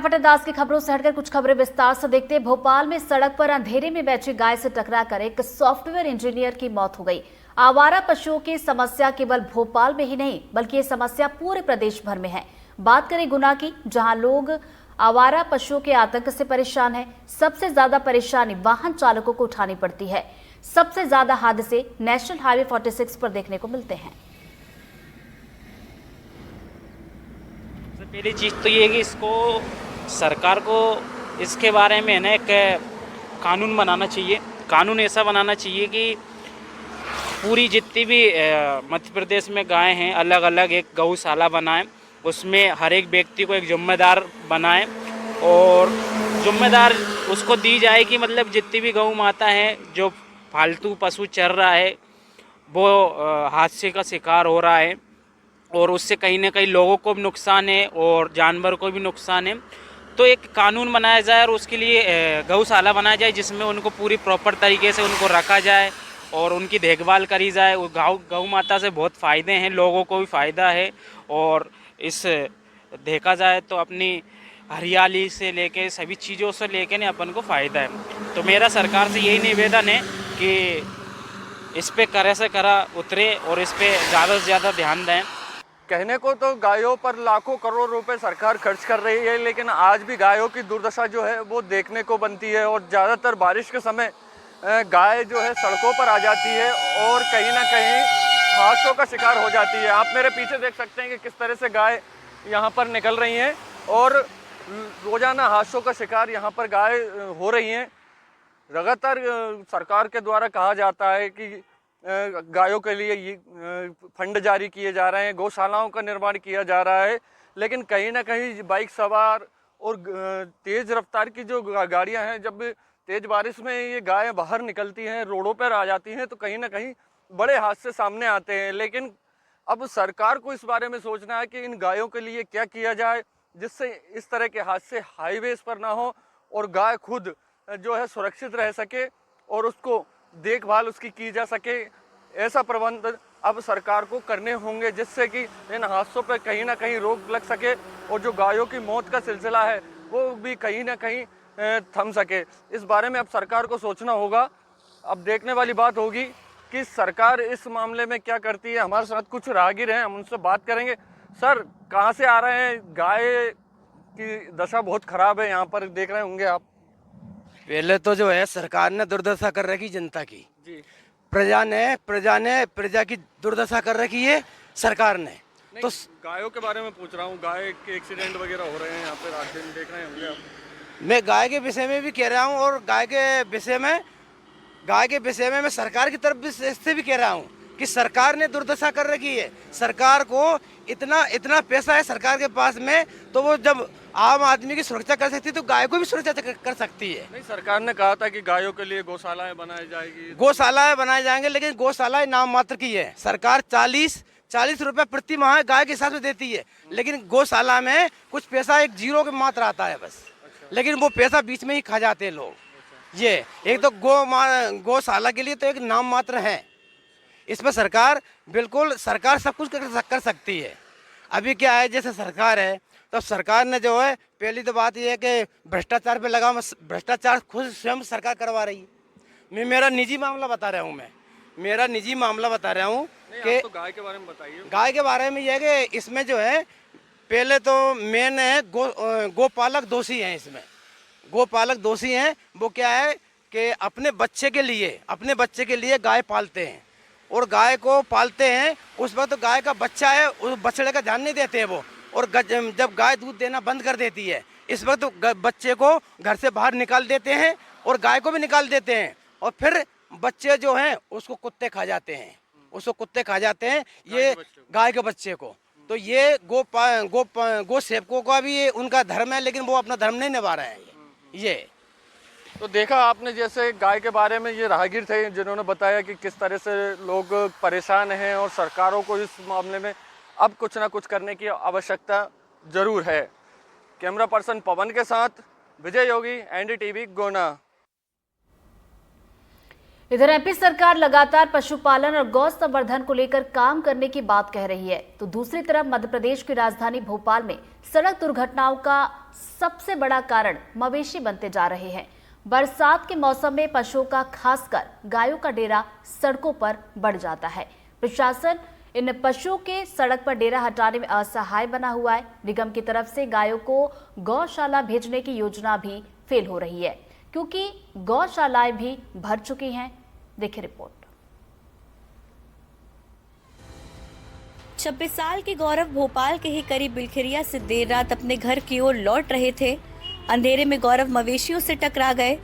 फटेदास की खबरों से हटकर कुछ खबरें विस्तार से देखते हैं। भोपाल में सड़क पर अंधेरे में बैठी गाय से टकराकर एक सॉफ्टवेयर इंजीनियर की मौत हो गई। आवारा पशुओं की समस्या केवल भोपाल में ही नहीं बल्कि ये समस्या पूरे प्रदेश भर में है। बात करें गुना की, जहां लोग आवारा पशुओं के आतंक से परेशान हैं। सबसे ज्यादा परेशानी वाहन चालकों को उठानी पड़ती है। सबसे ज्यादा हादसे नेशनल हाईवे 46 पर देखने को मिलते हैं। पहली चीज़ तो ये है कि इसको सरकार को इसके बारे में ना एक कानून बनाना चाहिए। कानून ऐसा बनाना चाहिए कि पूरी जितनी भी मध्य प्रदेश में गायें हैं अलग अलग एक गौशाला बनाएं, उसमें हर एक व्यक्ति को एक जिम्मेदार बनाएं और जिम्मेदार उसको दी जाए कि मतलब जितनी भी गौ माता है जो फालतू पशु चर रहा है वो हादसे का शिकार हो रहा है और उससे कहीं ना कहीं लोगों को भी नुकसान है और जानवर को भी नुकसान है। तो एक कानून बनाया जाए और उसके लिए गौशाला बनाया जाए जिसमें उनको पूरी प्रॉपर तरीके से उनको रखा जाए और उनकी देखभाल करी जाए। गौ माता से बहुत फ़ायदे हैं, लोगों को भी फ़ायदा है और इस देखा जाए तो अपनी हरियाली से लेके सभी चीज़ों से लेके ना अपन को फ़ायदा है। तो मेरा सरकार से यही निवेदन है कि इस पे करे से करा उतरे और इस पे ज़्यादा से ज़्यादा ध्यान दें। कहने को तो गायों पर लाखों करोड़ रुपए सरकार खर्च कर रही है, लेकिन आज भी गायों की दुर्दशा जो है वो देखने को बनती है और ज़्यादातर बारिश के समय गाय जो है सड़कों पर आ जाती है और कहीं ना कहीं हादसों का शिकार हो जाती है। आप मेरे पीछे देख सकते हैं कि किस तरह से गाय यहाँ पर निकल रही हैं और रोजाना हादसों का शिकार यहाँ पर गाय हो रही हैं। लगातार सरकार के द्वारा कहा जाता है कि गायों के लिए ये फंड जारी किए जा रहे हैं, गौशालाओं का निर्माण किया जा रहा है, लेकिन कहीं ना कहीं बाइक सवार और तेज़ रफ्तार की जो गाड़ियां हैं, जब तेज़ बारिश में ये गायें बाहर निकलती हैं, रोडों पर आ जाती हैं, तो कहीं ना कहीं बड़े हादसे सामने आते हैं। लेकिन अब सरकार को इस बारे में सोचना है कि इन गायों के लिए क्या किया जाए जिससे इस तरह के हादसे हाईवेज पर ना हो और गाय खुद जो है सुरक्षित रह सके और उसको देखभाल उसकी की जा सके। ऐसा प्रबंध अब सरकार को करने होंगे जिससे कि इन हादसों पर कहीं ना कहीं रोक लग सके और जो गायों की मौत का सिलसिला है वो भी कहीं ना कहीं थम सके। इस बारे में अब सरकार को सोचना होगा। अब देखने वाली बात होगी कि सरकार इस मामले में क्या करती है। हमारे साथ कुछ राहगीर हैं, हम उनसे बात करेंगे। सर, कहाँ से आ रहे हैं? गाय की दशा बहुत खराब है, यहाँ पर देख रहे होंगे आप। पहले तो जो है सरकार ने दुर्दशा कर रखी जनता की जी। प्रजा की दुर्दशा कर रखी है सरकार ने। तो गायों के बारे में पूछ रहा हूँ, गाय के एक्सीडेंट वगैरह हो रहे हैं यहाँ पे, रात दिन देख रहे होंगे आप। मैं गाय के विषय में भी कह रहा हूँ और गाय के विषय में मैं सरकार की तरफ भी इससे भी कह रहा हूँ कि सरकार ने दुर्दशा कर रखी है। सरकार को इतना पैसा है सरकार के पास में, तो वो जब आम आदमी की सुरक्षा कर सकती है तो गाय को भी सुरक्षा कर सकती है। नहीं, सरकार ने कहा था कि गायों के लिए गौशालाएं बनाई जाएगी। गौशालाएं बनाए जाएंगे, लेकिन गौशालाएं नाम मात्र की है। सरकार 40 रुपए प्रति माह गाय के हिसाब से देती है, लेकिन गौशाला में कुछ पैसा एक जीरो के मात्र आता है बस। लेकिन वो पैसा बीच में ही खा जाते हैं लोग। ये एक तो गौशाला के लिए तो एक नाम मात्र है। इसमें सरकार सब कुछ कर सकती है। अभी क्या है, जैसे सरकार है तो सरकार ने जो है, पहली तो बात यह है कि भ्रष्टाचार पे लगा, भ्रष्टाचार खुद स्वयं सरकार करवा रही है। मैं मेरा निजी मामला बता रहा हूँ कि तो गाय के बारे में बताइए। गाय के बारे में यह है कि इसमें जो है, पहले तो मेन है गोपालक दोषी हैं। इसमें गोपालक दोषी हैं। वो क्या है कि अपने बच्चे के लिए गाय पालते हैं और गाय को पालते हैं। उस वक्त तो गाय का बच्चा है, उस बछड़े का ध्यान नहीं देते हैं वो। और जब गाय दूध देना बंद कर देती है, इस वक्त तो बच्चे को घर से बाहर निकाल देते हैं और गाय को भी निकाल देते हैं और फिर बच्चे जो हैं उसको कुत्ते खा जाते हैं। ये गाय के बच्चे को। तो ये गो सेवकों का भी उनका धर्म है, लेकिन वो अपना धर्म नहीं निभा रहे हैं। ये तो देखा आपने, जैसे गाय के बारे में ये राहगीर थे जिन्होंने बताया कि किस तरह से लोग परेशान हैं और सरकारों को इस मामले में अब कुछ ना कुछ करने की आवश्यकता जरूर है। कैमरा पर्सन पवन के साथ विजय योगी, एनडीटीवी, गुना। इधर एमपी सरकार लगातार पशुपालन और गौ संवर्धन को लेकर काम करने की बात कह रही है, तो दूसरी तरफ मध्य प्रदेश की राजधानी भोपाल में सड़क दुर्घटनाओं का सबसे बड़ा कारण मवेशी बनते जा रहे हैं। बरसात के मौसम में पशुओं का, खासकर गायों का डेरा सड़कों पर बढ़ जाता है। प्रशासन इन पशुओं के सड़क पर डेरा हटाने में असहाय बना हुआ है। निगम की तरफ से गायों को गौशाला भेजने की योजना भी फेल हो रही है, क्योंकि गौशालाएं भी भर चुकी हैं। देखिए रिपोर्ट। 26 साल के गौरव भोपाल के ही करीब बिलखिरिया से देर रात अपने घर की ओर लौट रहे थे। अंधेरे में गौरव मवेशियों से टकरा गए।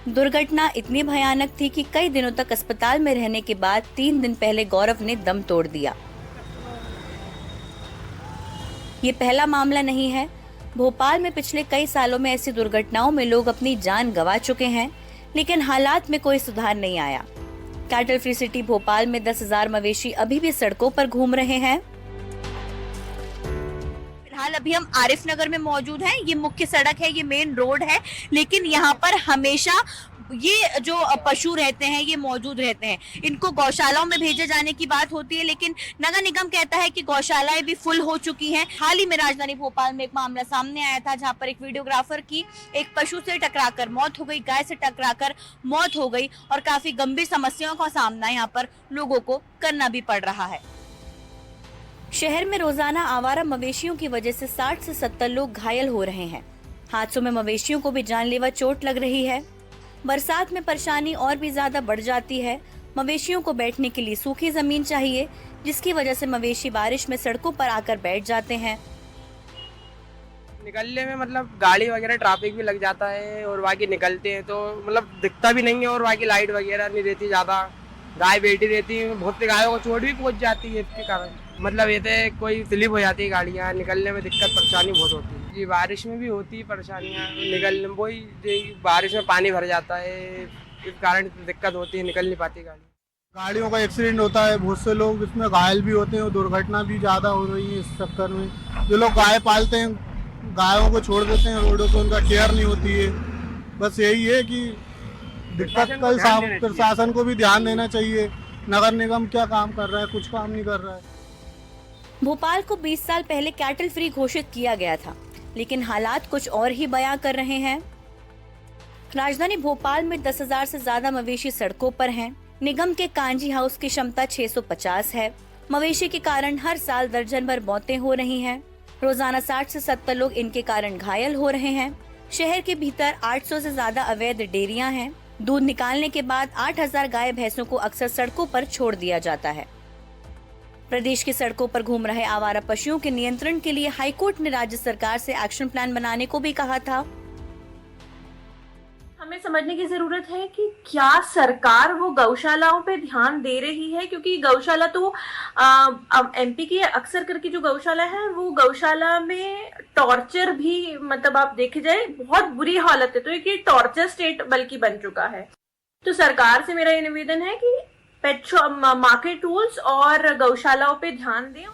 दुर्घटना इतनी भयानक थी कि कई दिनों तक अस्पताल में रहने के बाद 3 दिन पहले गौरव ने दम तोड़ दिया। ये पहला मामला नहीं है। भोपाल में पिछले कई सालों में ऐसी दुर्घटनाओं में लोग अपनी जान गंवा चुके हैं, लेकिन हालात में कोई सुधार नहीं आया। कैटल फ्री सिटी भोपाल में 10,000 मवेशी अभी भी सड़कों पर घूम रहे हैं। फिलहाल अभी हम आरिफ नगर में मौजूद हैं। ये मुख्य सड़क है, ये मेन रोड है, लेकिन यहाँ पर हमेशा ये जो पशु रहते हैं ये मौजूद रहते हैं। इनको गौशालाओं में भेजे जाने की बात होती है, लेकिन नगर निगम कहता है कि गौशालाएं भी फुल हो चुकी हैं। हाल ही में राजधानी भोपाल में एक मामला सामने आया था, जहां पर एक वीडियोग्राफर की एक पशु से टकराकर मौत हो गई, गाय से टकराकर मौत हो गई, और काफी गंभीर समस्याओं का सामना यहाँ पर लोगों को करना भी पड़ रहा है। शहर में रोजाना आवारा मवेशियों की वजह से 60 से 70 लोग घायल हो रहे हैं। हादसों में मवेशियों को भी जानलेवा चोट लग रही है। बरसात में परेशानी और भी ज्यादा बढ़ जाती है। मवेशियों को बैठने के लिए सूखी जमीन चाहिए, जिसकी वजह से मवेशी बारिश में सड़कों पर आकर बैठ जाते हैं। निकलने में मतलब गाड़ी वगैरह ट्रैफिक भी लग जाता है, और बाकी निकलते हैं तो मतलब दिखता भी नहीं है, और बाकी लाइट वगैरह नहीं रहती ज़्यादा, गाय बैठी रहती है, बहुत सी गायों को चोट भी पहुंच जाती है इसके कारण। मतलब ये तो कोई स्लिप हो जाती है गाड़ियाँ, निकलने में दिक्कत परेशानी बहुत होती है जी। बारिश में भी होती है परेशानियाँ, निकलने वही बारिश में पानी भर जाता है, इस कारण दिक्कत होती है, निकल नहीं पाती गाड़ी। गाड़ियों का एक्सीडेंट होता है, बहुत से लोग इसमें घायल भी होते हैं, और दुर्घटना भी ज़्यादा हो रही है इस चक्कर में। जो लोग गाय पालते हैं, गायों को छोड़ देते हैं रोडों पर, उनका केयर नहीं होती है। बस यही है कि दिक्कत कल प्रशासन को भी ध्यान देना चाहिए। नगर निगम क्या काम कर रहा है? कुछ काम नहीं कर रहा है। भोपाल को 20 साल पहले कैटल फ्री घोषित किया गया था, लेकिन हालात कुछ और ही बयां कर रहे हैं। राजधानी भोपाल में 10,000 से ज्यादा मवेशी सड़कों पर हैं। निगम के कांजी हाउस की क्षमता 650 है। मवेशी के कारण हर साल दर्जन भर मौतें हो रही हैं। रोजाना 60 से 70 लोग इनके कारण घायल हो रहे हैं। शहर के भीतर 800 से ज्यादा अवैध डेयरियां हैं। दूध निकालने के बाद 8,000 गाय भैंसों को अक्सर सड़कों पर छोड़ दिया जाता है। प्रदेश की सड़कों पर घूम रहे आवारा पशुओं के नियंत्रण के लिए हाईकोर्ट ने राज्य सरकार से एक्शन प्लान बनाने को भी कहा था। हमें समझने की जरूरत है कि क्या सरकार वो गौशालाओं पे ध्यान दे रही है, क्योंकि गौशाला तो एमपी की अक्सर करके जो गौशाला है वो गौशाला में टॉर्चर भी, मतलब आप देखे जाए बहुत बुरी हालत है, तो ये टॉर्चर स्टेट बल्कि बन चुका है। तो सरकार से मेरा ये निवेदन है कि मार्केट टूल्स और गौशालाओं पे ध्यान दें।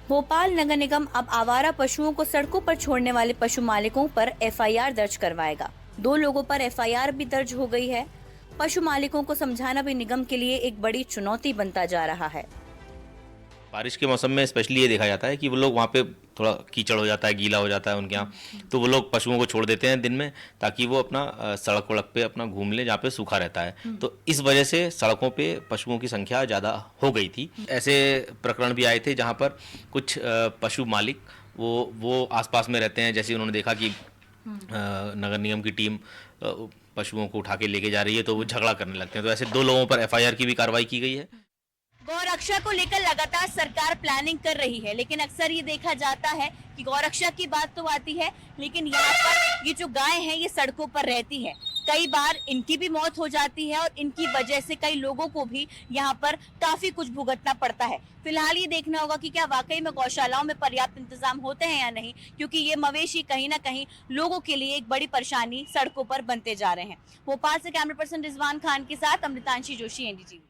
भोपाल नगर निगम अब आवारा पशुओं को सड़कों पर छोड़ने वाले पशु मालिकों पर एफआईआर दर्ज करवाएगा। 2 लोगों पर एफआईआर भी दर्ज हो गई है। पशु मालिकों को समझाना भी निगम के लिए एक बड़ी चुनौती बनता जा रहा है। बारिश के मौसम में स्पेशली ये देखा जाता है कि वो लोग वहाँ पे थोड़ा कीचड़ हो जाता है, गीला हो जाता है उनके यहाँ, तो वो लोग पशुओं को छोड़ देते हैं दिन में, ताकि वो अपना सड़क वड़क पे अपना घूम ले जहाँ पे सूखा रहता है। तो इस वजह से सड़कों पे पशुओं की संख्या ज़्यादा हो गई थी। ऐसे प्रकरण भी आए थे जहाँ पर कुछ पशु मालिक वो आसपास में रहते हैं, जैसे उन्होंने देखा कि नगर निगम की टीम पशुओं को उठा के लेके जा रही है, तो वो झगड़ा करने लगते हैं। तो ऐसे 2 लोगों पर एफआईआर की भी कार्रवाई की गई है। गौरक्षा को लेकर लगातार सरकार प्लानिंग कर रही है, लेकिन अक्सर ये देखा जाता है कि गौरक्षा की बात तो आती है, लेकिन यहाँ पर ये जो गाय हैं ये सड़कों पर रहती है। कई बार इनकी भी मौत हो जाती है, और इनकी वजह से कई लोगों को भी यहाँ पर काफी कुछ भुगतना पड़ता है। फिलहाल ये देखना होगा कि क्या वाकई में गौशालाओं में पर्याप्त इंतजाम होते हैं या नहीं, क्योंकि ये मवेशी कहीं ना कहीं लोगों के लिए एक बड़ी परेशानी सड़कों पर बनते जा रहे हैं। भोपाल से कैमरा पर्सन रिजवान खान के साथ अमृतांशी जोशी, एनडीटीवी।